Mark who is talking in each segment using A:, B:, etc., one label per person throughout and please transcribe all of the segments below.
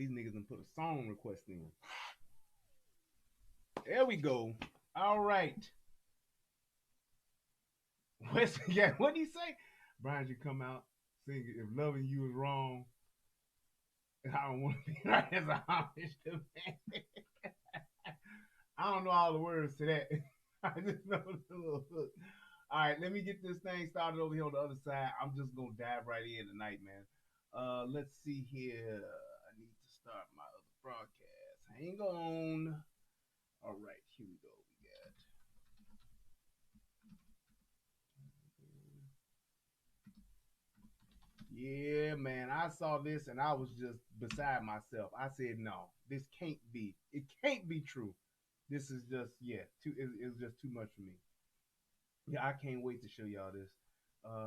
A: These niggas done put a song request in. There we go. All right. Yeah, what did he say? Brian should come out sing "If Loving You Is Wrong." I don't want to be right as a homage to man. I don't know all the words to that. I just know the little hook. All right, let me get this thing started over here on the other side. I'm just gonna dive right in tonight, man. Let's see here. I need to start my other broadcast. Hang on. All right, here we go. We got. Yeah, man. I saw this and I was just beside myself. I said, no, this can't be. It can't be true. This is just, yeah, too. It's just too much for me. Yeah, I can't wait to show y'all this.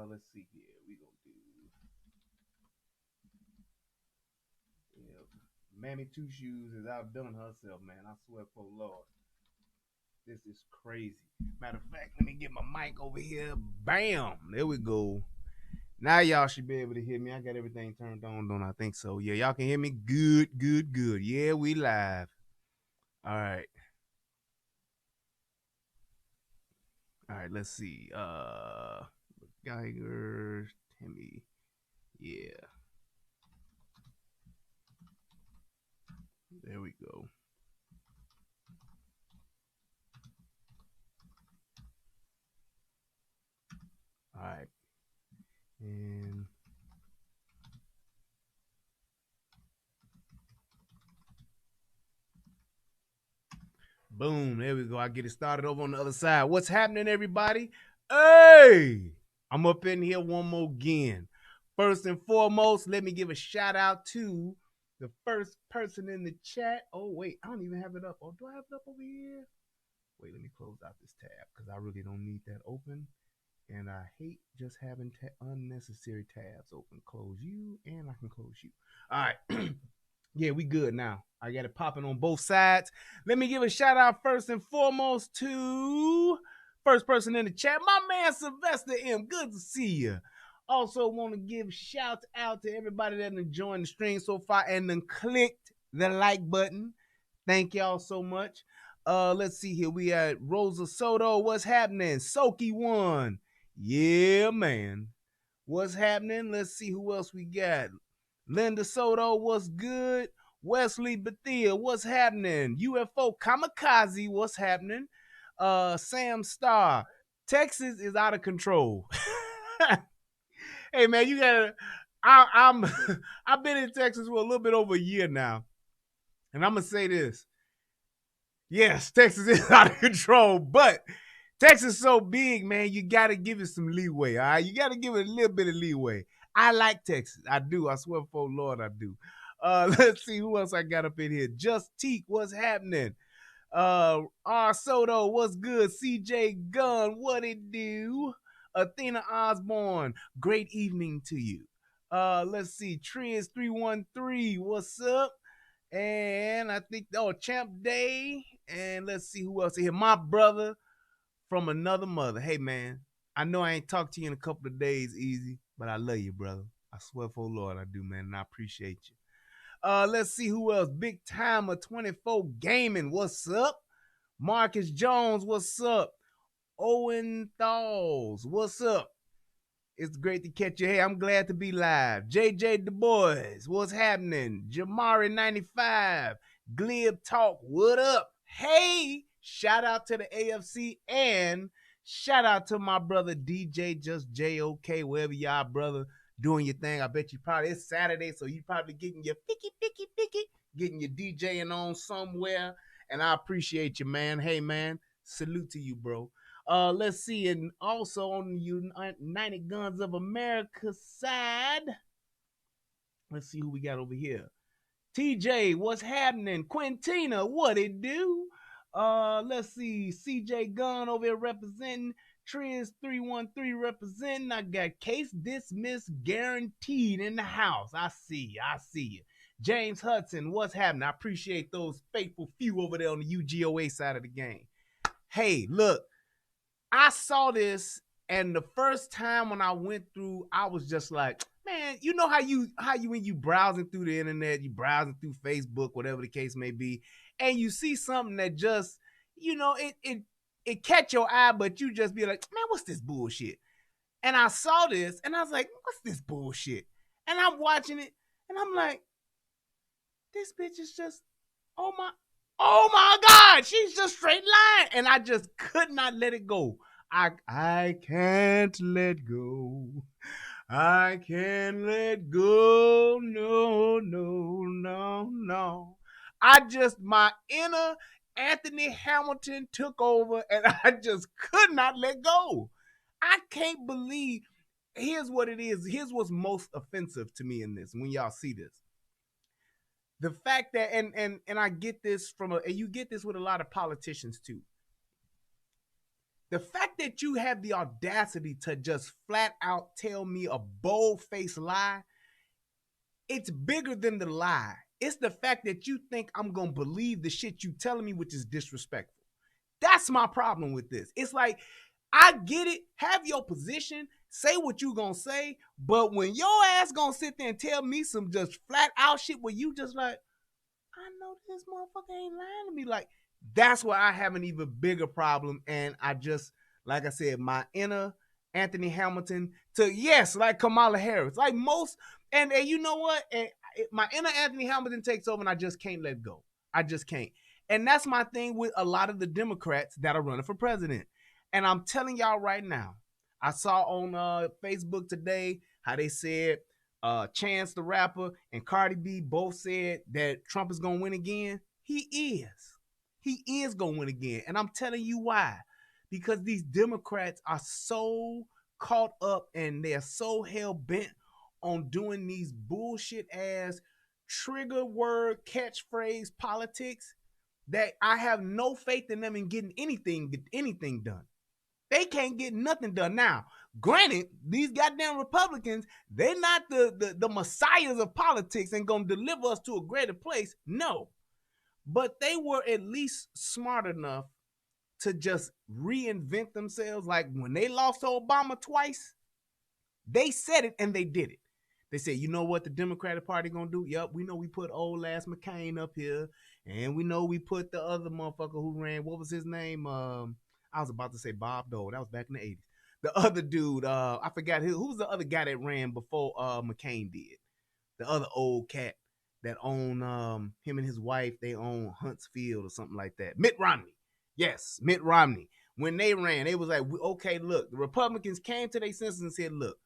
A: Let's see here. We gonna do. Yeah, Mammy Two Shoes is outdone herself, man. I swear for Lord, this is crazy. Matter of fact, let me get my mic over here. Bam, there we go. Now y'all should be able to hear me. I got everything turned on, don't I think so? Yeah, y'all can hear me. Good, good, good. Yeah, we live. All right. All right, let's see. Geiger, Tammy. Yeah, there we go. All right. And boom, there we go. I get it started over on the other side. What's happening, everybody? Hey, I'm up in here one more again. First and foremost, let me give a shout out to the first person in the chat. Oh, wait, I don't even have it up. Oh, do I have it up over here? Wait, let me close out this tab because I really don't need that open. And I hate just having unnecessary tabs open. Close you, and I can close you. All right. Yeah, we good now. I got it popping on both sides. Let me give a shout out first and foremost to first person in the chat, my man Sylvester M. Good to see you. Also want to give shout out to everybody that enjoying the stream so far and then clicked the like button. Thank y'all so much. Let's see here. We at Rosa Soto. What's happening? Soki one. Yeah, man. What's happening? Let's see who else we got. Linda Soto, what's good? Wesley Bethia, what's happening? UFO Kamikaze, what's happening? Sam Starr, Texas is out of control. Hey man, you gotta. I'm I've been in Texas for a little bit over a year now, and I'm gonna say this. Yes, Texas is out of control, but Texas is so big, man. You gotta give it some leeway. All right, you gotta give it a little bit of leeway. I like Texas. I do. I swear for Lord, I do. Let's see who else I got up in here. Just Teak, what's happening? R Soto, what's good? CJ Gunn, what it do? Athena Osborne, great evening to you. Let's see, Triz 313, what's up? And I think Champ Day, and let's see who else here. My brother from another mother. Hey man, I know I ain't talked to you in a couple of days, easy, but I love you, brother. I swear for Lord, I do, man, and I appreciate you. Let's see who else. Big Timer 24 Gaming, what's up? Marcus Jones, what's up? Owen Thalls, what's up? It's great to catch you. Hey, I'm glad to be live. JJ Du Bois, what's happening? Jamari95, Glib Talk, what up? Hey, shout out to the AFC and shout out to my brother DJ Just JOK, wherever y'all brother doing your thing. I bet you probably it's Saturday, so you probably getting your picky, getting your DJing on somewhere. And I appreciate you, man. Hey, man, salute to you, bro. Let's see, and also on the United Guns of America side, let's see who we got over here. TJ, what's happening? Quintina, what it do? Let's see, CJ Gunn over here representing. Triz 313 representing. I got case dismissed guaranteed in the house. I see you. I see you. James Hudson, what's happening? I appreciate those faithful few over there on the UGOA side of the game. Hey, look, I saw this, and the first time when I went through, I was just like, man, you know how you when you browsing through the internet, you browsing through Facebook, whatever the case may be, and you see something that just, it catch your eye, but you just be like, man, what's this bullshit? And I saw this and I was like, what's this bullshit? And I'm watching it and I'm like, this bitch is just, oh my God, she's just straight line. And I just could not let it go. I can't let go. I can't let go. No, no, no, no. My inner Anthony Hamilton took over and I just could not let go. I can't believe. Here's what it is. Here's what's most offensive to me in this when y'all see this. The fact that, and I get this and you get this with a lot of politicians too. The fact that you have the audacity to just flat out tell me a bold-faced lie, it's bigger than the lie. It's the fact that you think I'm going to believe the shit you telling me, which is disrespectful. That's my problem with this. It's like, I get it. Have your position. Say what you going to say. But when your ass going to sit there and tell me some just flat out shit where you just like, I know this motherfucker ain't lying to me. Like, that's where I have an even bigger problem. And I just, like I said, my inner Anthony Hamilton to, yes, like Kamala Harris. Like most, and you know what? And my inner Anthony Hamilton takes over and I just can't let go. I just can't. And that's my thing with a lot of the Democrats that are running for president. And I'm telling y'all right now, I saw on Facebook today how they said Chance the Rapper and Cardi B both said that Trump is going to win again. He is. He is going to win again. And I'm telling you why. Because these Democrats are so caught up and they're so hell-bent on doing these bullshit ass trigger word catchphrase politics that I have no faith in them in getting anything done. They can't get nothing done. Now, granted, these goddamn Republicans, they're not the messiahs of politics and going to deliver us to a greater place. No. But they were at least smart enough to just reinvent themselves. Like when they lost to Obama twice, they said it and they did it. They said, you know what the Democratic Party gonna do? Yup, we know we put old ass McCain up here, and we know we put the other motherfucker who ran, what was his name? I was about to say Bob Dole. That was back in the 80s. The other dude, I forgot who was the other guy that ran before McCain did. The other old cat that owned him and his wife, they own Huntsville or something like that. Mitt Romney. Yes, Mitt Romney. When they ran, they was like, okay, look, the Republicans came to their senses and said, look,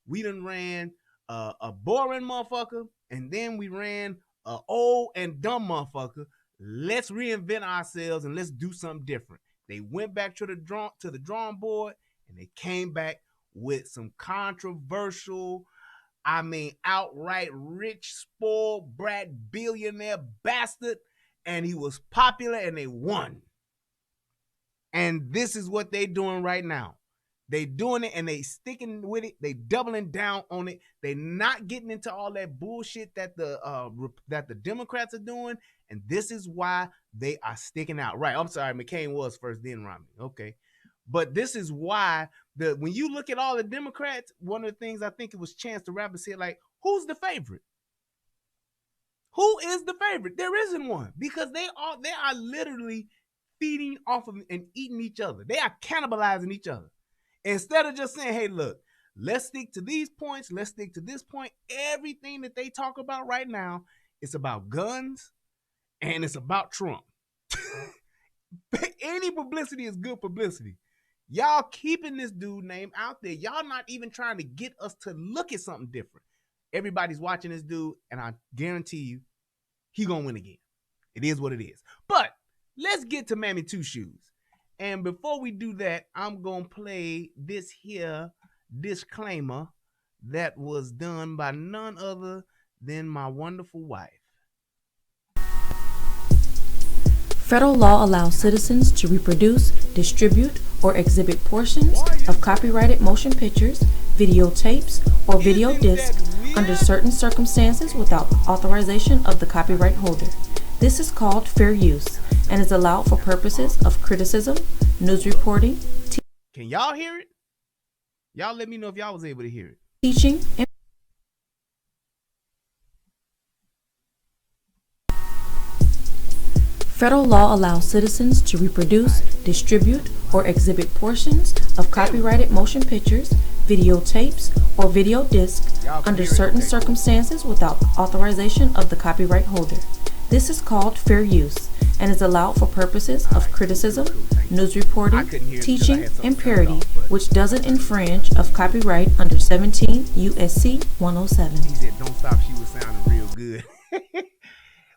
A: we done ran a boring motherfucker, and then we ran a old and dumb motherfucker. Let's reinvent ourselves and let's do something different. They went back to the drawing board, and they came back with some controversial, outright rich, spoiled brat, billionaire bastard, and he was popular, and they won. And this is what they doing right now. They doing it and they sticking with it. They doubling down on it. They not getting into all that bullshit that the Democrats are doing. And this is why they are sticking out. Right. I'm sorry. McCain was first, then Romney. Okay. But this is why when you look at all the Democrats, one of the things I think it was Chance the Rapper said, like, who's the favorite? Who is the favorite? There isn't one, because they are literally feeding off of and eating each other. They are cannibalizing each other. Instead of just saying, hey, look, let's stick to these points. Let's stick to this point. Everything that they talk about right now is about guns and it's about Trump. Any publicity is good publicity. Y'all keeping this dude name out there. Y'all not even trying to get us to look at something different. Everybody's watching this dude, and I guarantee you, he gonna win again. It is what it is. But let's get to Mammy Two Shoes. And before we do that, I'm going to play this here disclaimer that was done by none other than my wonderful wife.
B: Federal law allows citizens to reproduce, distribute, or exhibit portions of copyrighted motion pictures, videotapes, or video discs under certain circumstances without authorization of the copyright holder. This is called fair use and is allowed for purposes of criticism, news reporting.
A: Can y'all hear it? Y'all let me know if y'all was able to hear it.
B: Teaching. Federal law allows citizens to reproduce, distribute, or exhibit portions of copyrighted motion pictures, videotapes, or video discs under certain circumstances without authorization of the copyright holder. This is called fair use and is allowed for purposes of criticism, news reporting, teaching, and parody, which doesn't infringe of copyright under 17 U.S.C. 107.
A: He said, don't stop, she was sounding real good.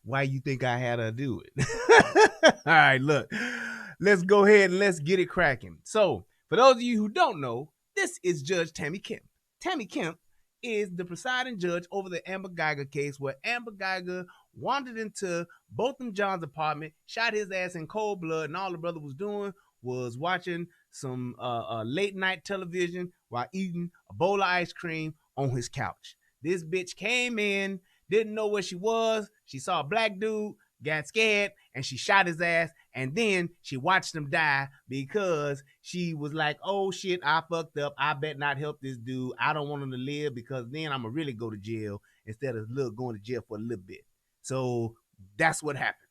A: Why you think I had her do it? All right, look, let's go ahead and let's get it cracking. So, for those of you who don't know, this is Judge Tammy Kemp. Tammy Kemp is the presiding judge over the Amber Guyger case, where Amber Guyger wandered into Botham Jean's apartment, shot his ass in cold blood, and all the brother was doing was watching some late night television while eating a bowl of ice cream on his couch. This bitch came in, didn't know where she was. She saw a black dude, got scared, and she shot his ass. And then she watched him die because she was like, oh shit, I fucked up. I bet not help this dude. I don't want him to live because then I'm going to really go to jail instead of going to jail for a little bit. So that's what happened.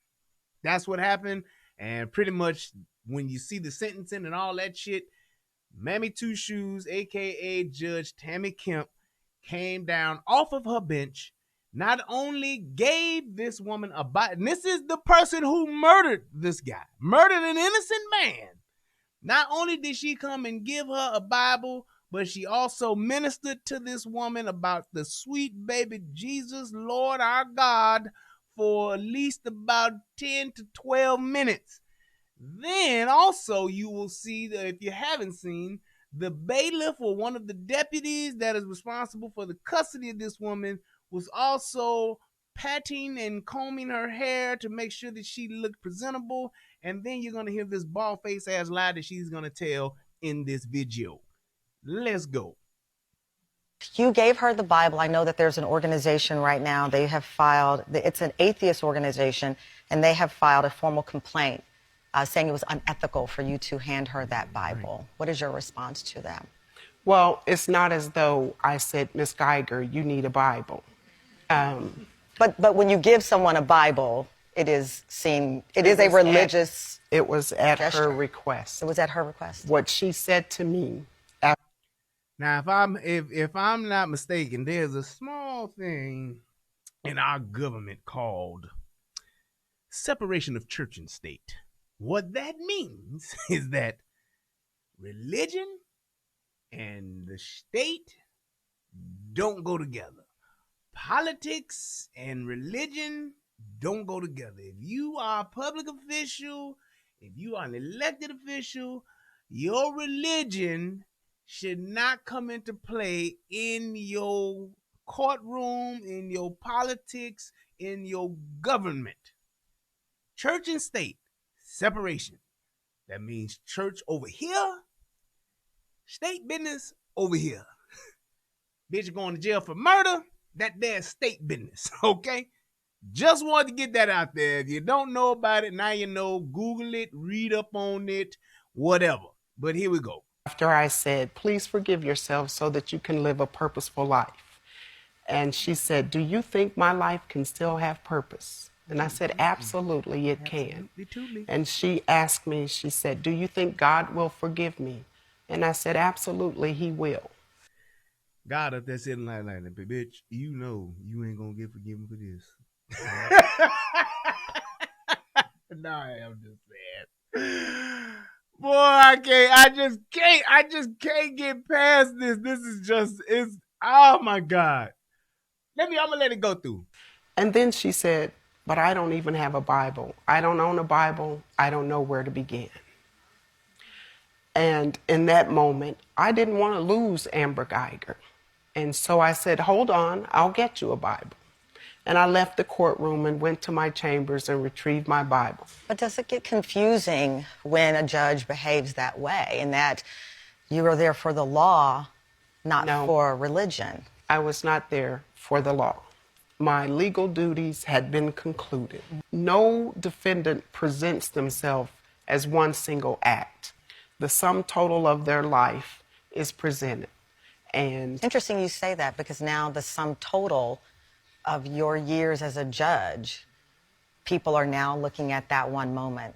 A: That's what happened. And pretty much when you see the sentencing and all that shit, Mammy Two Shoes, a.k.a. Judge Tammy Kemp, came down off of her bench, not only gave this woman a Bible, and this is the person who murdered this guy, murdered an innocent man. Not only did she come and give her a Bible, but she also ministered to this woman about the sweet baby Jesus, Lord our God, for at least about 10 to 12 minutes. Then also you will see that if you haven't seen, the bailiff or one of the deputies that is responsible for the custody of this woman was also patting and combing her hair to make sure that she looked presentable. And then you're going to hear this bald-faced ass lie that she's going to tell in this video. Let's go.
C: You gave her the Bible. I know that there's an organization right now. They have filed, it's an atheist organization, and they have filed a formal complaint saying it was unethical for you to hand her that Bible. Right. What is your response to them?
D: Well, it's not as though I said, Miss Guyger, you need a Bible.
C: But when you give someone a Bible, it is seen, it is a religious
D: It was at
C: gesture.
D: her request.
C: It was at her request.
D: What she said to me.
A: Now, if I'm not mistaken, there's a small thing in our government called separation of church and state. What that means is that religion and the state don't go together. Politics and religion don't go together. If you are a public official, if you are an elected official, your religion should not come into play in your courtroom, in your politics, in your government. Church and state, separation. That means church over here, state business over here. Bitch going to jail for murder, that there's state business, okay? Just wanted to get that out there. If you don't know about it, now you know. Google it, read up on it, whatever. But here we go.
D: After I said, please forgive yourself so that you can live a purposeful life. And she said, do you think my life can still have purpose? And I said, absolutely, it can. And she asked me, she said, do you think God will forgive me? And I said, absolutely, he will.
A: God up there sitting like that, bitch, you know you ain't gonna get forgiven for this. No, I'm just saying. Boy, I just can't get past this. This is just, it's, oh my God. I'm gonna let it go through.
D: And then she said, but I don't even have a Bible. I don't own a Bible. I don't know where to begin. And in that moment, I didn't want to lose Amber Guyger. And so I said, hold on, I'll get you a Bible. And I left the courtroom and went to my chambers and retrieved my Bible.
C: But does it get confusing when a judge behaves that way, in that you are there for the law, not for religion?
D: I was not there for the law. My legal duties had been concluded. No defendant presents themselves as one single act. The sum total of their life is presented. And
C: interesting you say that, because now the sum total of your years as a judge people are now looking at that one moment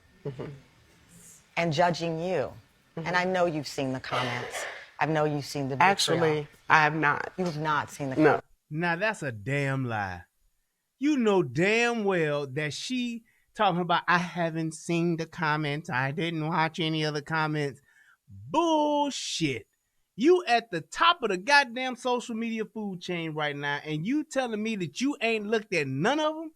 C: and judging you. And I know you've seen the comments. I know you've seen the vitriol.
D: Actually, I have not.
C: You have not seen the
D: No.
C: comments.
A: Now that's a damn lie. You know damn well that she talking about, I haven't seen the comments. I didn't watch any of the comments. Bullshit. You at the top of the goddamn social media food chain right now, and you telling me that you ain't looked at none of them?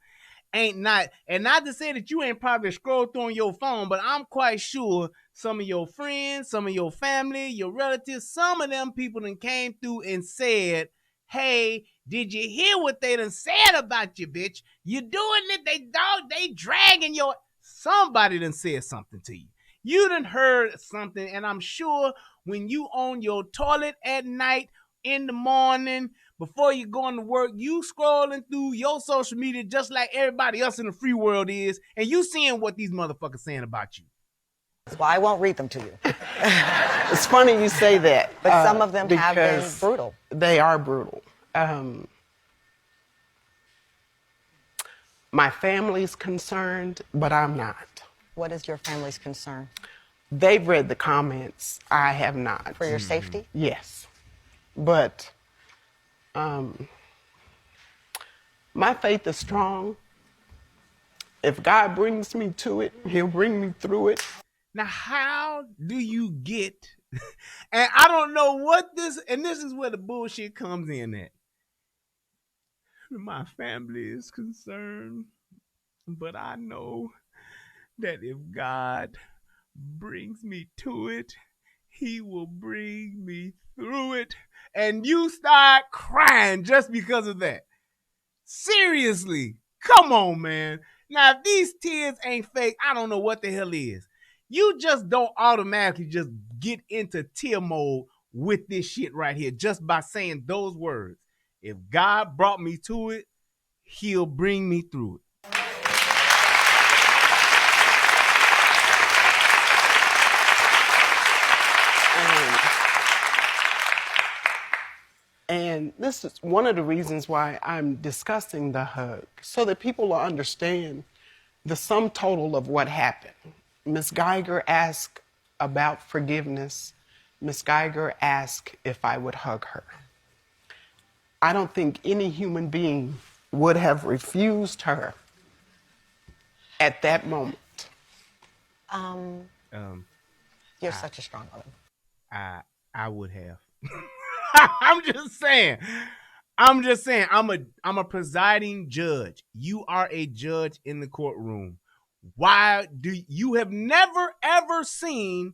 A: Ain't not, and not to say that you ain't probably scrolled through on your phone, but I'm quite sure some of your friends, some of your family, your relatives, some of them people done came through and said, hey, did you hear what they done said about you, bitch? You doing it, they dragging your, somebody done said something to you. You done heard something, and I'm sure when you on your toilet at night, in the morning, before you going to work, you scrolling through your social media just like everybody else in the free world is, and you seeing what these motherfuckers saying about you.
C: Well, I won't read them to you.
D: It's funny you say that.
C: But some of them have been
D: because
C: brutal.
D: They are brutal. My family's concerned, but I'm not.
C: What is your family's concern?
D: They've read the comments. I have not.
C: For your safety?
D: Yes. But my faith is strong. If God brings me to it, he'll bring me through it.
A: Now, how do you get, and I don't know what this, and this is where the bullshit comes in at. My family is concerned, but I know that if God brings me to it, he will bring me through it. And you start crying just because of that. Seriously, come on, man. Now, if these tears ain't fake, I don't know what the hell is. You just don't automatically just get into tear mode with this shit right here just by saying those words. If God brought me to it, he'll bring me through it.
D: And this is one of the reasons why I'm discussing the hug, so that people will understand the sum total of what happened. Ms. Geiger asked about forgiveness. Ms. Geiger asked if I would hug her. I don't think any human being would have refused her at that moment.
C: You're such a strong woman.
A: I would have. I'm just saying. I'm a presiding judge. You are a judge in the courtroom. Why do you have never ever seen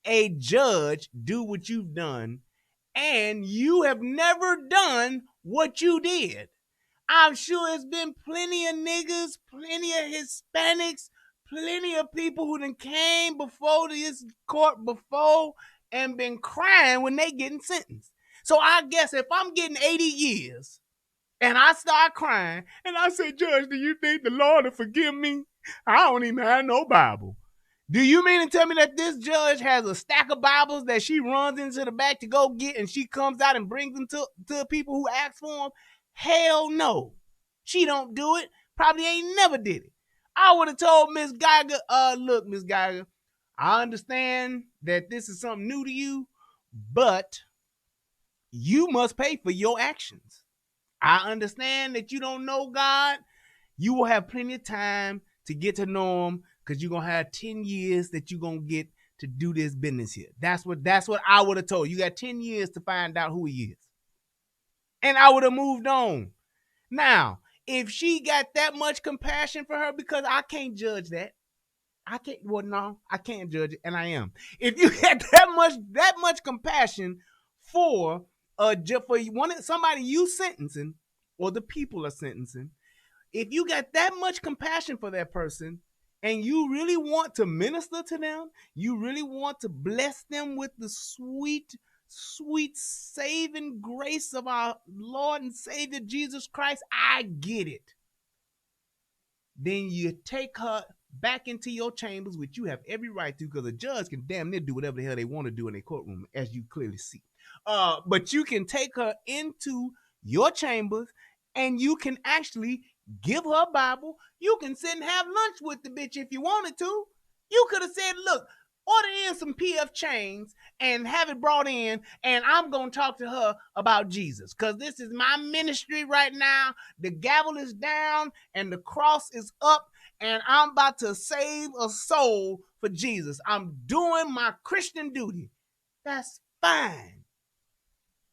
A: a judge do what you've done, and you have never done what you did? I'm sure there's been plenty of niggas, plenty of Hispanics, plenty of people who done came before this court before and been crying when they getting sentenced. So I guess if I'm getting 80 years and I start crying and I say, Judge, do you think the Lord will forgive me? I don't even have no Bible. Do you mean to tell me that this judge has a stack of Bibles that she runs into the back to go get, and she comes out and brings them to people who ask for them? Hell no. She don't do it. Probably ain't never did it. I would have told Miss Geiger, look, Miss Geiger, I understand that this is something new to you, but you must pay for your actions. I understand that you don't know God. You will have plenty of time to get to know him, because you're going to have 10 years that you're going to get to do this business here. That's what I would have told you. You got 10 years to find out who he is. And I would have moved on. Now, if she got that much compassion for her, because I can't judge that. I can't judge it, and I am. If you got that much compassion for somebody you sentencing, or the people are sentencing, if you got that much compassion for that person, and you really want to minister to them, you really want to bless them with the sweet, sweet saving grace of our Lord and Savior Jesus Christ, I get it. Then you take her back into your chambers, which you have every right to, because a judge can damn near do whatever the hell they want to do in a courtroom, as you clearly see. But you can take her into your chambers, and you can actually give her a Bible. You can sit and have lunch with the bitch if you wanted to. You could have said, look, order in some PF chains and have it brought in, and I'm going to talk to her about Jesus, because this is my ministry right now. The gavel is down and the cross is up, and I'm about to save a soul for Jesus. I'm doing my Christian duty. That's fine.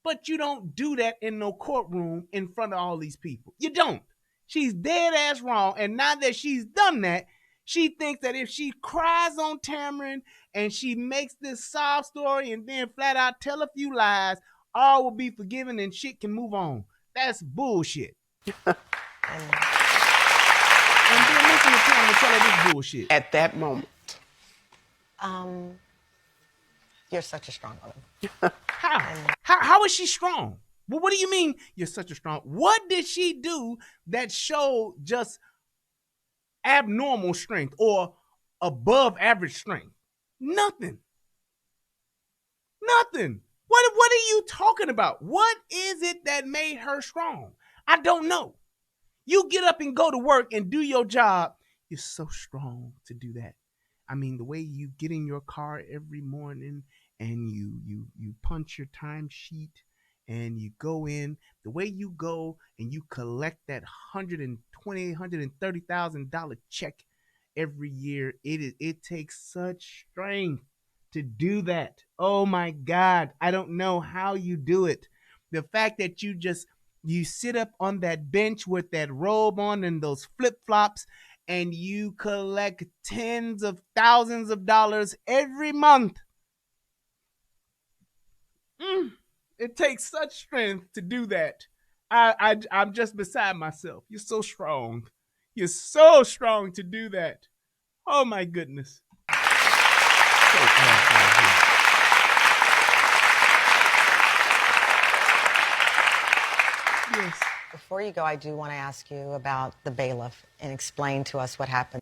A: But you don't do that in no courtroom in front of all these people. You don't. She's dead ass wrong. And now that she's done that, she thinks that if she cries on Tamron and she makes this sob story and then flat out tell a few lies, all will be forgiven and shit can move on. That's bullshit. And then listen to Tamron tell her this bullshit.
D: At that moment.
C: You're such a strong woman.
A: How is she strong? Well, what do you mean you're such a strong? What did she do that showed just abnormal strength or above average strength? Nothing. Nothing. What are you talking about? What is it that made her strong? I don't know. You get up and go to work and do your job. You're so strong to do that. I mean, the way you get in your car every morning and you punch your timesheet and you go in, the way you go and you collect that $130,000 check every year, it takes such strength to do that. Oh my God, I don't know how you do it. The fact that you sit up on that bench with that robe on and those flip-flops and you collect tens of thousands of dollars every month. It takes such strength to do that. I'm just beside myself. You're so strong. You're so strong to do that. Oh my goodness. So yes.
C: Before you go, I do want to ask you about the bailiff and explain to us what happened.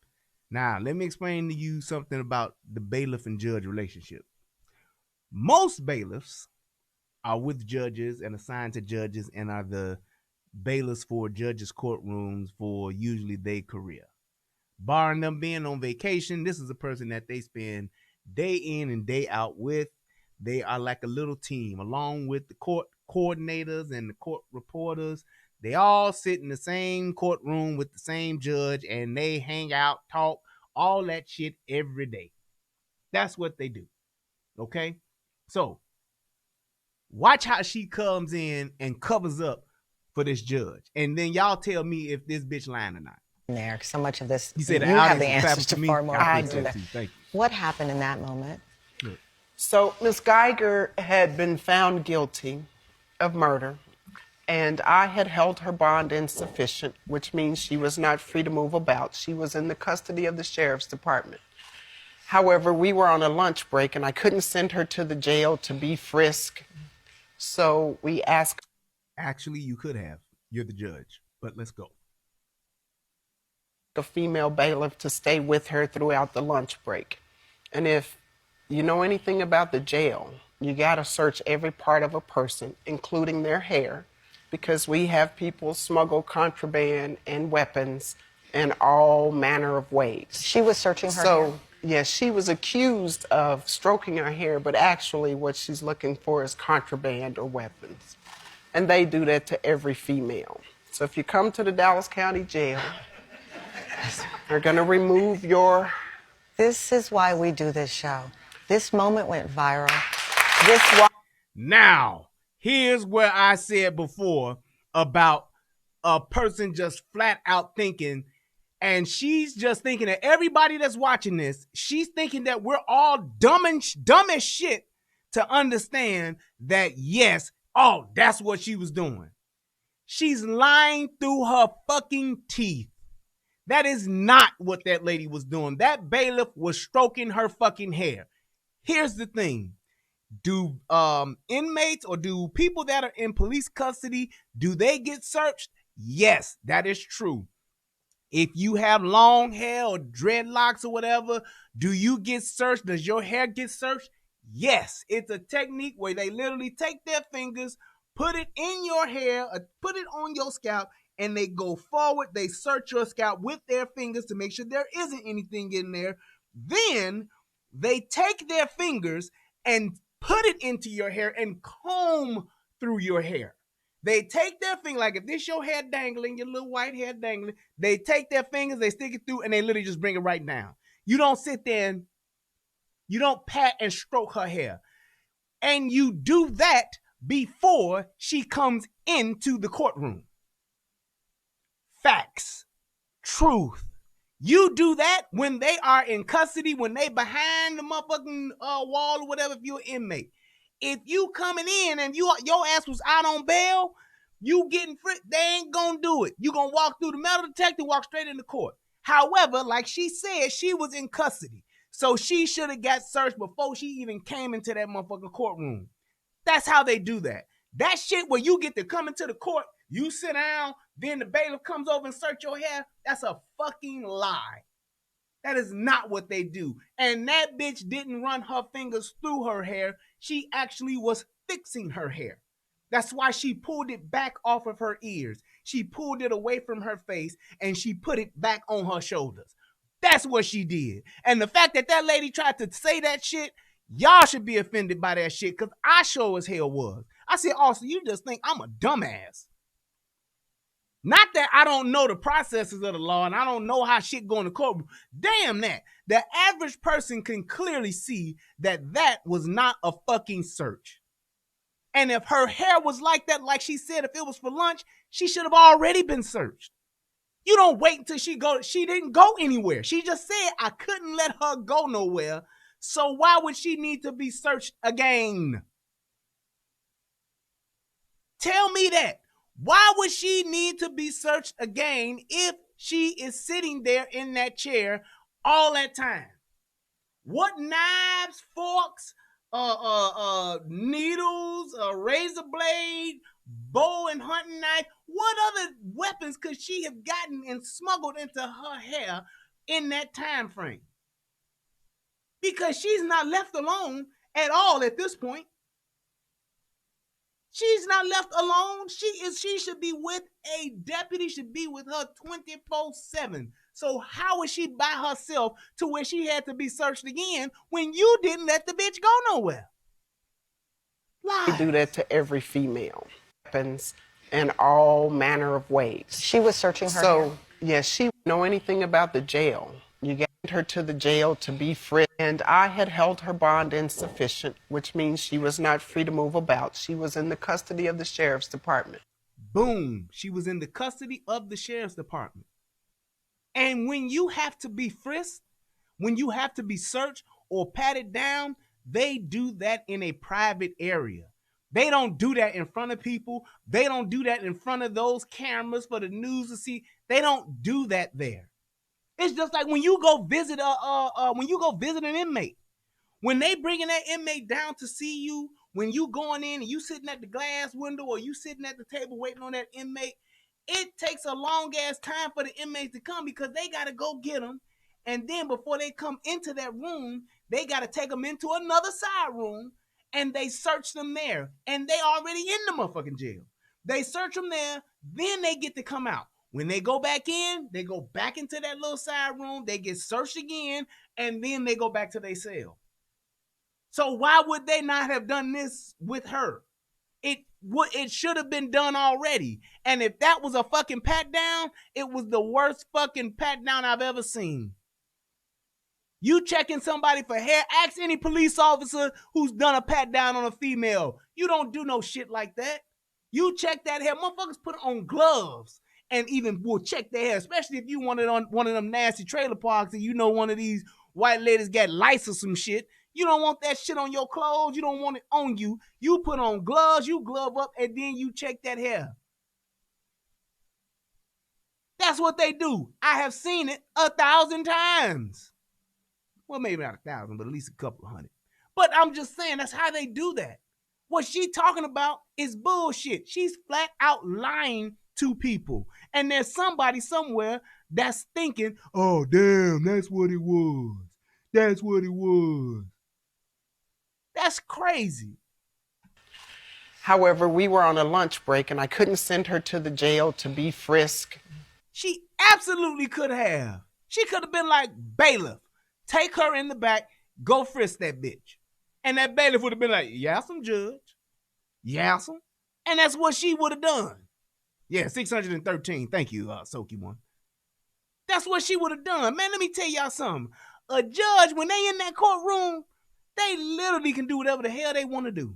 A: Now, let me explain to you something about the bailiff and judge relationship. Most bailiffs are with judges and assigned to judges and are the bailiffs for judges' courtrooms for usually their career. Barring them being on vacation, this is a person that they spend day in and day out with. They are like a little team, along with the court coordinators and the court reporters. They all sit in the same courtroom with the same judge, and they hang out, talk, all that shit every day. That's what they do. Okay? So, watch how she comes in and covers up for this judge. And then y'all tell me if this bitch lying or not.
C: There, so much of this,
A: You said
C: you have the answers to far more.
A: I do. Thank you.
C: What happened in that moment?
D: So Ms. Geiger had been found guilty of murder, and I had held her bond insufficient, which means she was not free to move about. She was in the custody of the sheriff's department. However, we were on a lunch break, and I couldn't send her to the jail to be frisked. So we asked.
A: Actually, you could have. You're the judge. But let's go.
D: A female bailiff to stay with her throughout the lunch break. And if you know anything about the jail, you got to search every part of a person, including their hair, because we have people smuggle contraband and weapons in all manner of ways.
C: She was searching her hair.
D: Yes, she was accused of stroking her hair, but actually what she's looking for is contraband or weapons. And they do that to every female. So if you come to the Dallas County Jail, they're going to remove your...
C: This is why we do this show. This moment went viral.
A: Now, here's where I said before about a person just flat out thinking, and she's just thinking that everybody that's watching this, she's thinking that we're all dumb as shit to understand that, yes, oh, that's what she was doing. She's lying through her fucking teeth. That is not what that lady was doing. That bailiff was stroking her fucking hair. Here's the thing. Do inmates or do people that are in police custody, do they get searched? Yes, that is true. If you have long hair or dreadlocks or whatever, do you get searched? Does your hair get searched? Yes. It's a technique where they literally take their fingers, put it in your hair, put it on your scalp, and they go forward. They search your scalp with their fingers to make sure there isn't anything in there. Then they take their fingers and put it into your hair and comb through your hair. They take their finger, like if this your hair dangling, your little white hair dangling, they take their fingers, they stick it through, and they literally just bring it right down. You don't sit there and you don't pat and stroke her hair. And you do that before she comes into the courtroom. Facts. Truth. You do that when they are in custody, when they behind the motherfucking wall or whatever, if you're an inmate. If you coming in and your ass was out on bail, you getting free, they ain't gonna do it. You gonna walk through the metal detector, walk straight into court. However, like she said, she was in custody. So she should have got searched before she even came into that motherfucking courtroom. That's how they do that. That shit where you get to come into the court, you sit down, then the bailiff comes over and search your hair, that's a fucking lie. That is not what they do. And that bitch didn't run her fingers through her hair. She actually was fixing her hair. That's why she pulled it back off of her ears. She pulled it away from her face and she put it back on her shoulders. That's what she did. And the fact that that lady tried to say that shit, y'all should be offended by that shit, because I sure as hell was. I said, Austin, you just think I'm a dumbass. Not that I don't know the processes of the law and I don't know how shit go in the courtroom. Damn that. The average person can clearly see that that was not a fucking search. And if her hair was like that, like she said, if it was for lunch, she should have already been searched. You don't wait until she didn't go anywhere. She just said I couldn't let her go nowhere. So why would she need to be searched again? Tell me that. Why would she need to be searched again if she is sitting there in that chair all that time? What knives, forks, needles, a razor blade, bow and hunting knife, what other weapons could she have gotten and smuggled into her hair in that time frame? Because she's not left alone at all at this point. She's not left alone. She should be with a deputy, should be with her 24/7. So how is she by herself to where she had to be searched again when you didn't let the bitch go nowhere? Lies.
D: They do that to every female. It happens in all manner of ways.
C: She was searching her hair.
D: So, yes, she didn't know anything about the jail. You got her to the jail to be free, and I had held her bond insufficient, which means she was not free to move about. She was in the custody of the sheriff's department.
A: Boom. She was in the custody of the sheriff's department. And when you have to be frisked, when you have to be searched or patted down, they do that in a private area. They don't do that in front of people. They don't do that in front of those cameras for the news to see. They don't do that there. It's just like when you go visit an inmate. When they bringing that inmate down to see you, when you going in and you sitting at the glass window or you sitting at the table waiting on that inmate, it takes a long ass time for the inmates to come because they got to go get them. And then before they come into that room, they got to take them into another side room and they search them there. And they already in the motherfucking jail. They search them there, then they get to come out. When they go back in, they go back into that little side room, they get searched again, and then they go back to their cell. So why would they not have done this with her? It should have been done already. And if that was a fucking pat down, it was the worst fucking pat down I've ever seen. You checking somebody for hair, ask any police officer who's done a pat down on a female. You don't do no shit like that. You check that hair, motherfuckers put on gloves and even will check their hair, especially if you want it on one of them nasty trailer parks and you know one of these white ladies got lice or some shit. You don't want that shit on your clothes. You don't want it on you. You put on gloves, you glove up, and then you check that hair. That's what they do. I have seen it 1,000 times. Well, maybe not 1,000, but at least a couple of hundred. But I'm just saying, that's how they do that. What she talking about is bullshit. She's flat out lying to people. And there's somebody somewhere that's thinking, oh, damn, that's what it was. That's what it was. That's crazy.
D: However, we were on a lunch break and I couldn't send her to the jail to be frisked.
A: She absolutely could have. She could have been like, bailiff, take her in the back, go frisk that bitch. And that bailiff would have been like, yassam, judge. Yassam. And that's what she would have done. Yeah, 613. Thank you, Soki one. That's what she would have done. Man, let me tell y'all something. A judge, when they in that courtroom, they literally can do whatever the hell they want to do.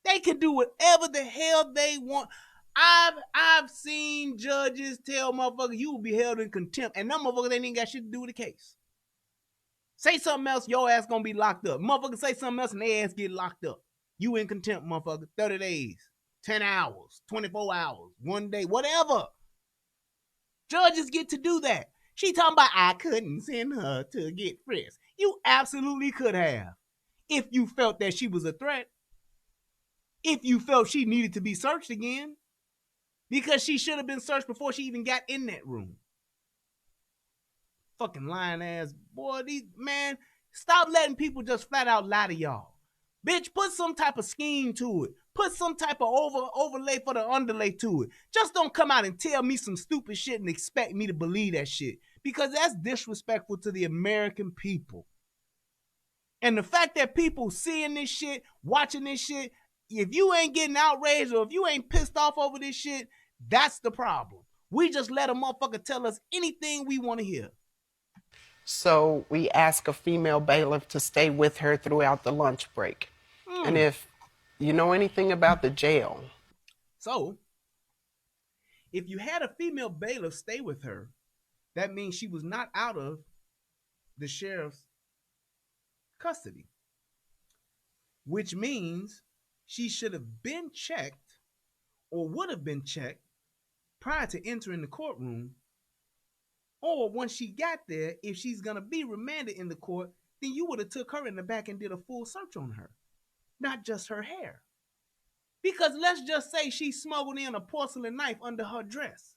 A: They can do whatever the hell they want. I've seen judges tell motherfuckers you will be held in contempt, and them motherfuckers ain't even got shit to do with the case. Say something else, your ass gonna be locked up. Motherfuckers say something else and their ass get locked up. You in contempt, motherfucker. 30 days, 10 hours, 24 hours, 1 day, whatever. Judges get to do that. She talking about I couldn't send her to get frisked. You absolutely could have. If you felt that she was a threat. If you felt she needed to be searched again. Because she should have been searched before she even got in that room. Fucking lying ass boy. Man, stop letting people just flat out lie to y'all. Bitch, put some type of scheme to it. Put some type of overlay for the underlay to it. Just don't come out and tell me some stupid shit and expect me to believe that shit. Because that's disrespectful to the American people. And the fact that people seeing this shit, watching this shit, if you ain't getting outraged or if you ain't pissed off over this shit, that's the problem. We just let a motherfucker tell us anything we want to hear.
D: So we asked a female bailiff to stay with her throughout the lunch break. And if you know anything about the jail.
A: So, if you had a female bailiff stay with her, that means she was not out of the sheriff's custody. Which means she should have been checked or would have been checked prior to entering the courtroom. Or once she got there, if she's going to be remanded in the court, then you would have took her in the back and did a full search on her. Not just her hair. Because let's just say she smuggled in a porcelain knife under her dress.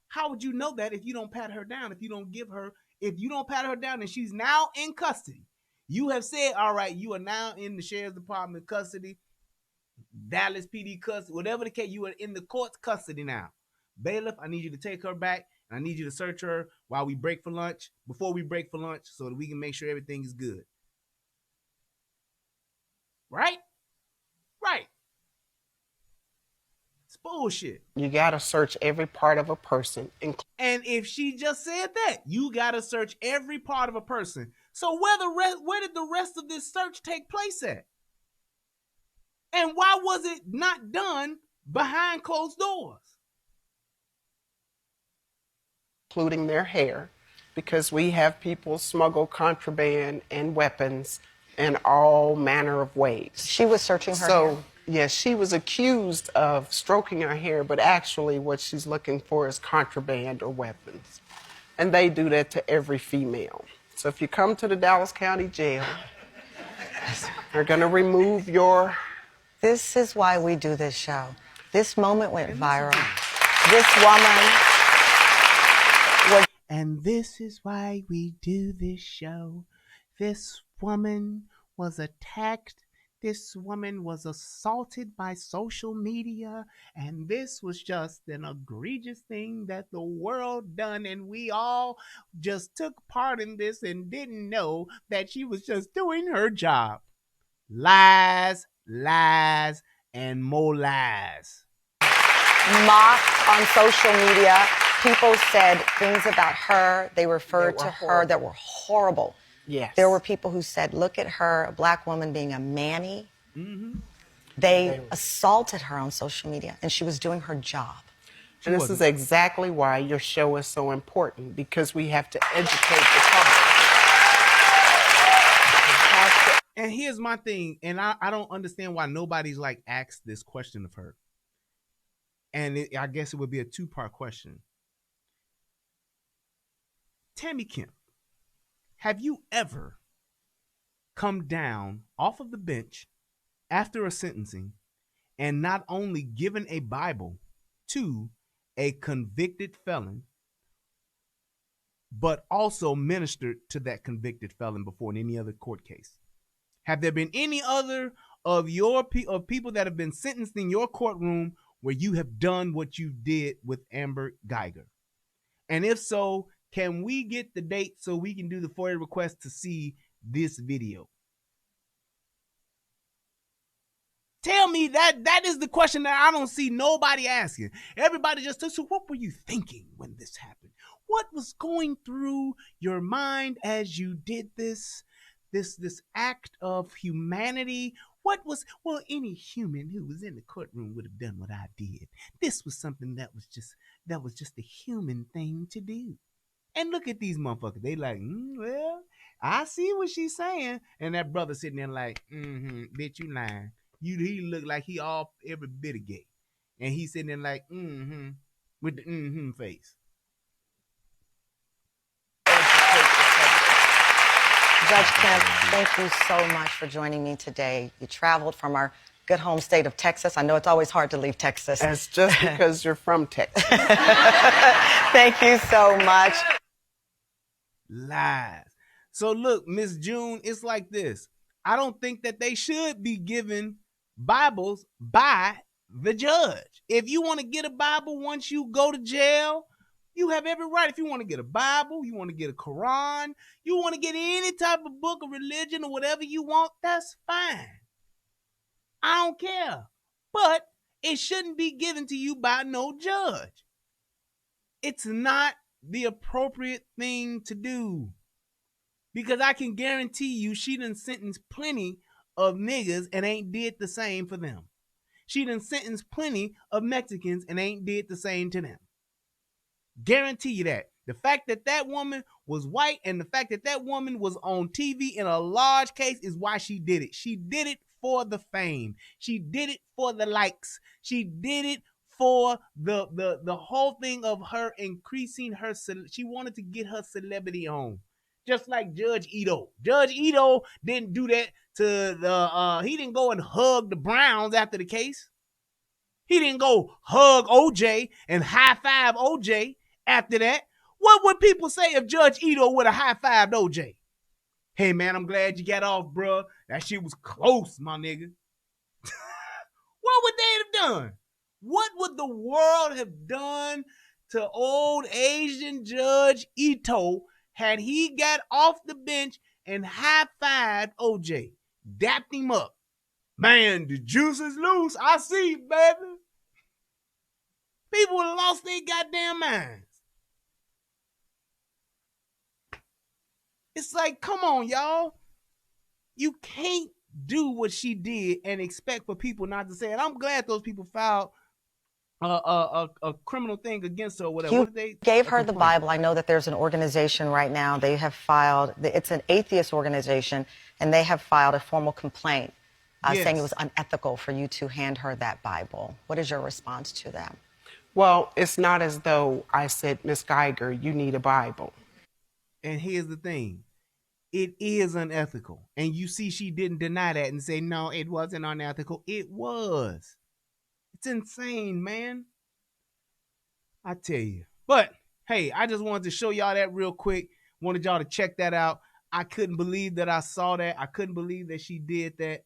A: How would you know that if you don't pat her down, if you don't pat her down and she's now in custody? You have said, all right, you are now in the sheriff's department custody, Dallas PD custody, whatever the case, you are in the court's custody now. Bailiff, I need you to take her back, and I need you to search her while we break for lunch, before we break for lunch, so that we can make sure everything is good. Right? Right. It's bullshit.
D: You got to search every part of a person.
A: And if she just said that, you got to search every part of a person. So where did the rest of this search take place at? And why was it not done behind closed doors?
D: Including their hair, because we have people smuggle contraband and weapons in all manner of ways.
C: She was searching her hair.
D: Yes, she was accused of stroking her hair, but actually what she's looking for is contraband or weapons. And they do that to every female. So if you come to the Dallas County Jail, they're going to remove your...
C: This is why we do this show. This moment went viral. This woman was...
A: And this is why we do this show. This woman was attacked. This woman was assaulted by social media, and this was just an egregious thing that the world done, and we all just took part in this and didn't know that she was just doing her job. Lies, lies, and more lies.
C: Mocked on social media. People said things about her. They referred to her that were horrible.
D: Yes.
C: There were people who said, look at her, a black woman being a manny. Mm-hmm. They assaulted her on social media, and she was doing her job.
D: And this is exactly why your show is so important, because we have to educate the public.
A: And here's my thing, and I don't understand why nobody's like asked this question of her. And I guess it would be a two-part question. Tammy Kemp, have you ever come down off of the bench after a sentencing and not only given a Bible to a convicted felon, but also ministered to that convicted felon before in any other court case? Have there been any other of people that have been sentenced in your courtroom where you have done what you did with Amber Geiger? And if so, can we get the date so we can do the FOIA request to see this video? Tell me that is the question that I don't see nobody asking. Everybody just says, so what were you thinking when this happened? What was going through your mind as you did this act of humanity? What was, well, any human who was in the courtroom would have done what I did. This was something that was just a human thing to do. And look at these motherfuckers. They like, well, I see what she's saying. And that brother sitting there like, bitch, you lying. He look like he all every bit of gay. And he's sitting there like, with the face.
C: Judge Kemp, thank you so much for joining me today. You traveled from our good home state of Texas. I know it's always hard to leave Texas.
D: That's just because you're from Texas.
C: Thank you so much.
A: Lies. So look, Miss June, it's like this. I don't think that they should be given Bibles by the judge. If you want to get a Bible once you go to jail, you have every right. If you want to get a Bible, you want to get a Quran, you want to get any type of book of religion or whatever you want, that's fine. I don't care. But it shouldn't be given to you by no judge. It's not the appropriate thing to do. Because I can guarantee you she done sentenced plenty of niggas and ain't did the same for them. She done sentenced plenty of Mexicans and ain't did the same to them. Guarantee you that. The fact that that woman was white and the fact that that woman was on TV in a large case is why she did it. She did it for the fame. She did it for the likes. She did it for the whole thing of her increasing her. She wanted to get her celebrity on. Just like Judge Ito. Judge Ito didn't do that to the, he didn't go and hug the Browns after the case. He didn't go hug OJ and high five OJ after that. What would people say if Judge Ito would have high fived OJ? Hey man, I'm glad you got off, bro. That shit was close, my nigga. What would they have done? What would the world have done to old Asian Judge Ito had he got off the bench and high-fived OJ, dapped him up? Man, the juice is loose. I see, baby. People would have lost their goddamn minds. It's like, come on, y'all. You can't do what she did and expect for people not to say it. I'm glad those people filed a criminal thing against her or whatever.
C: You
A: What did they
C: gave her the
A: complaint?
C: Bible. I know that there's an organization right now. They have filed, it's an atheist organization, and they have filed a formal complaint saying it was unethical for you to hand her that Bible. What is your response to that?
D: Well, it's not as though I said, Miss Geiger, you need a Bible.
A: And here's the thing. It is unethical. And you see she didn't deny that and say, no, it wasn't unethical. It was. It's insane, man. I tell you. But, hey, I just wanted to show y'all that real quick. Wanted y'all to check that out. I couldn't believe that I saw that. I couldn't believe that she did that.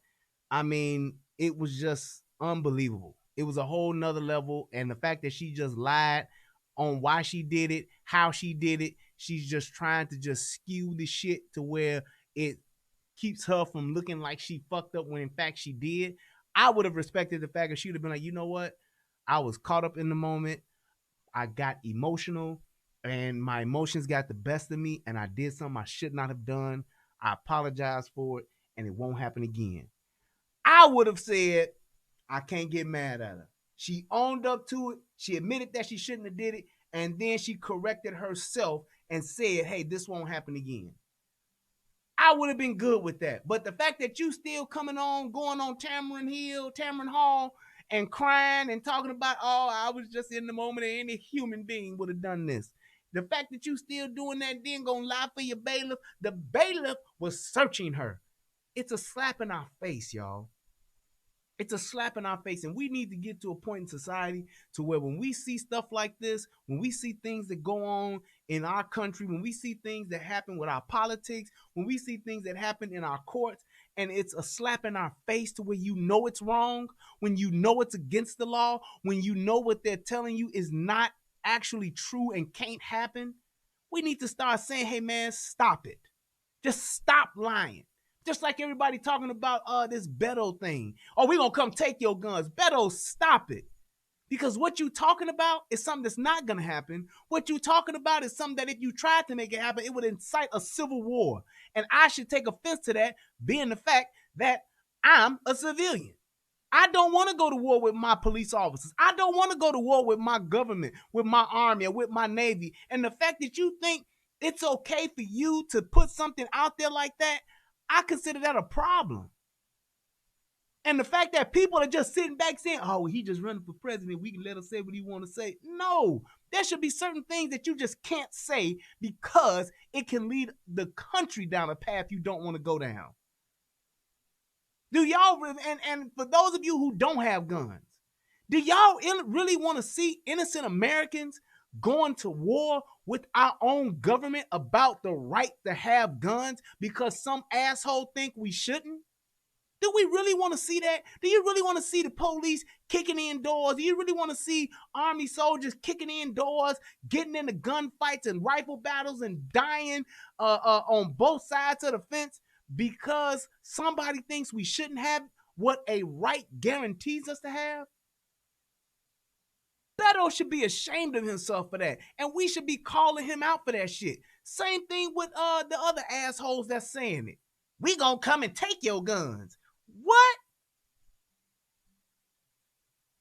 A: I mean, it was just unbelievable. It was a whole nother level. And the fact that she just lied on why she did it, how she did it, she's just trying to just skew the shit to where it keeps her from looking like she fucked up when in fact she did. I would have respected the fact that she would have been like, you know what? I was caught up in the moment. I got emotional and my emotions got the best of me and I did something I should not have done. I apologize for it and it won't happen again. I would have said, I can't get mad at her. She owned up to it. She admitted that she shouldn't have did it. And then she corrected herself and said, hey, this won't happen again. I would have been good with that. But the fact that you still coming on, going on Tamron Hall, and crying and talking about, oh, I was just in the moment, and any human being would have done this. The fact that you still doing that, then gonna lie for your bailiff. The bailiff was searching her. It's a slap in our face, y'all. It's a slap in our face, and we need to get to a point in society to where when we see stuff like this, when we see things that go on in our country, when we see things that happen with our politics, when we see things that happen in our courts, and it's a slap in our face to where you know it's wrong, when you know it's against the law, when you know what they're telling you is not actually true and can't happen, we need to start saying, hey man, stop it. Just stop lying. Just like everybody talking about this Beto thing. Oh, we gonna come take your guns. Beto, stop it. Because what you talking about is something that's not going to happen. What you talking about is something that if you tried to make it happen, it would incite a civil war. And I should take offense to that, being the fact that I'm a civilian. I don't want to go to war with my police officers. I don't want to go to war with my government, with my army, or with my Navy. And the fact that you think it's okay for you to put something out there like that, I consider that a problem. And the fact that people are just sitting back saying, oh, he just running for president, we can let him say what he want to say. No, there should be certain things that you just can't say because it can lead the country down a path you don't want to go down. Do y'all, and for those of you who don't have guns, do y'all really want to see innocent Americans going to war with our own government about the right to have guns because some asshole think we shouldn't? Do we really want to see that? Do you really want to see the police kicking in doors? Do you really want to see army soldiers kicking in doors, getting into gunfights and rifle battles and dying on both sides of the fence because somebody thinks we shouldn't have what a right guarantees us to have? Beto should be ashamed of himself for that, and we should be calling him out for that shit. Same thing with the other assholes that's saying it. We gonna come and take your guns. What?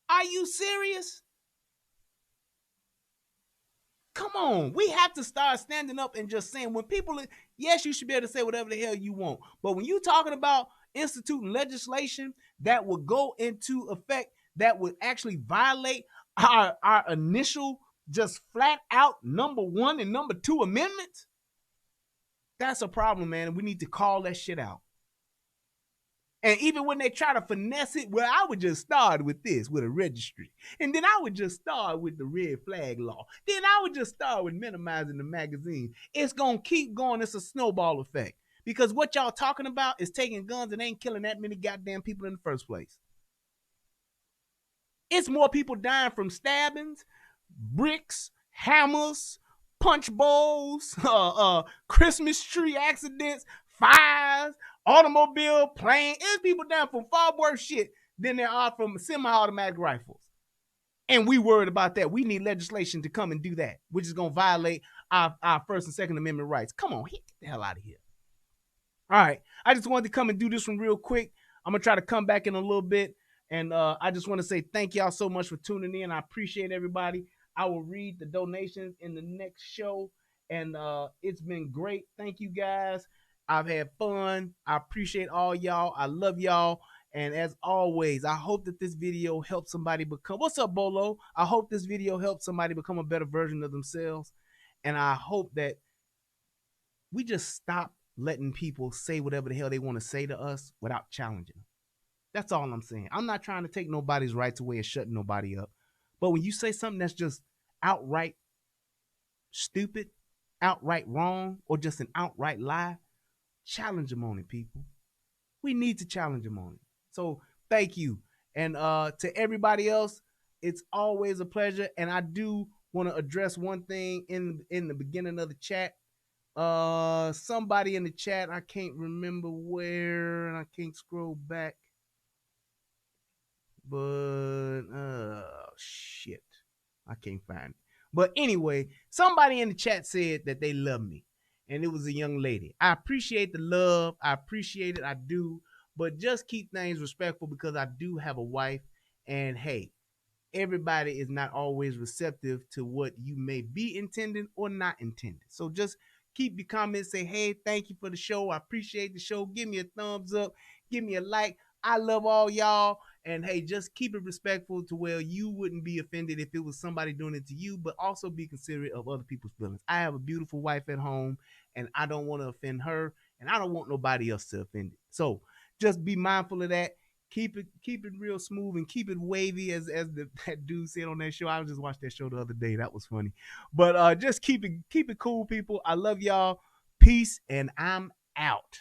A: Are you serious? Come on. We have to start standing up and just saying, when people, yes, you should be able to say whatever the hell you want. But when you're talking about instituting legislation that would go into effect, that would actually violate our initial just flat out number 1 and number 2 amendments, that's a problem, man. And we need to call that shit out. And even when they try to finesse it, well, I would just start with this, with a registry. And then I would just start with the red flag law. Then I would just start with minimizing the magazine. It's going to keep going. It's a snowball effect. Because what y'all talking about is taking guns and ain't killing that many goddamn people in the first place. It's more people dying from stabbings, bricks, hammers, punch bowls, Christmas tree accidents, fires, automobile, plane. There's people down from far worse shit than there are from semi-automatic rifles. And we worried about that. We need legislation to come and do that, which is going to violate our First and Second Amendment rights. Come on, get the hell out of here. All right. I just wanted to come and do this one real quick. I'm going to try to come back in a little bit. And I just want to say thank y'all so much for tuning in. I appreciate everybody. I will read the donations in the next show. And it's been great. Thank you, guys. I've had fun. I appreciate all y'all. I love y'all. And as always, I hope that this video helps somebody become, what's up, Bolo? I hope this video helps somebody become a better version of themselves. And I hope that we just stop letting people say whatever the hell they want to say to us without challenging them. That's all I'm saying. I'm not trying to take nobody's rights away or shutting nobody up. But when you say something that's just outright stupid, outright wrong, or just an outright lie, challenge them on it, people. We need to challenge them on it. So thank you. And to everybody else, it's always a pleasure. And I do want to address one thing in the beginning of the chat. Somebody in the chat, I can't remember where, and I can't scroll back. But shit, I can't find it. But anyway, somebody in the chat said that they love me, and it was a young lady. I appreciate the love. I appreciate it. I do. But just keep things respectful, because I do have a wife, and hey, everybody is not always receptive to what you may be intending or not intending. So just keep your comments. Say, hey, thank you for the show. I appreciate the show. Give me a thumbs up. Give me a like. I love all y'all. And hey, just keep it respectful to where you wouldn't be offended if it was somebody doing it to you, but also be considerate of other people's feelings. I have a beautiful wife at home, and I don't want to offend her, and I don't want nobody else to offend it. So just be mindful of that. Keep it real smooth and keep it wavy, as that dude said on that show. I just watched that show the other day. That was funny. But just keep it cool, people. I love y'all. Peace, and I'm out.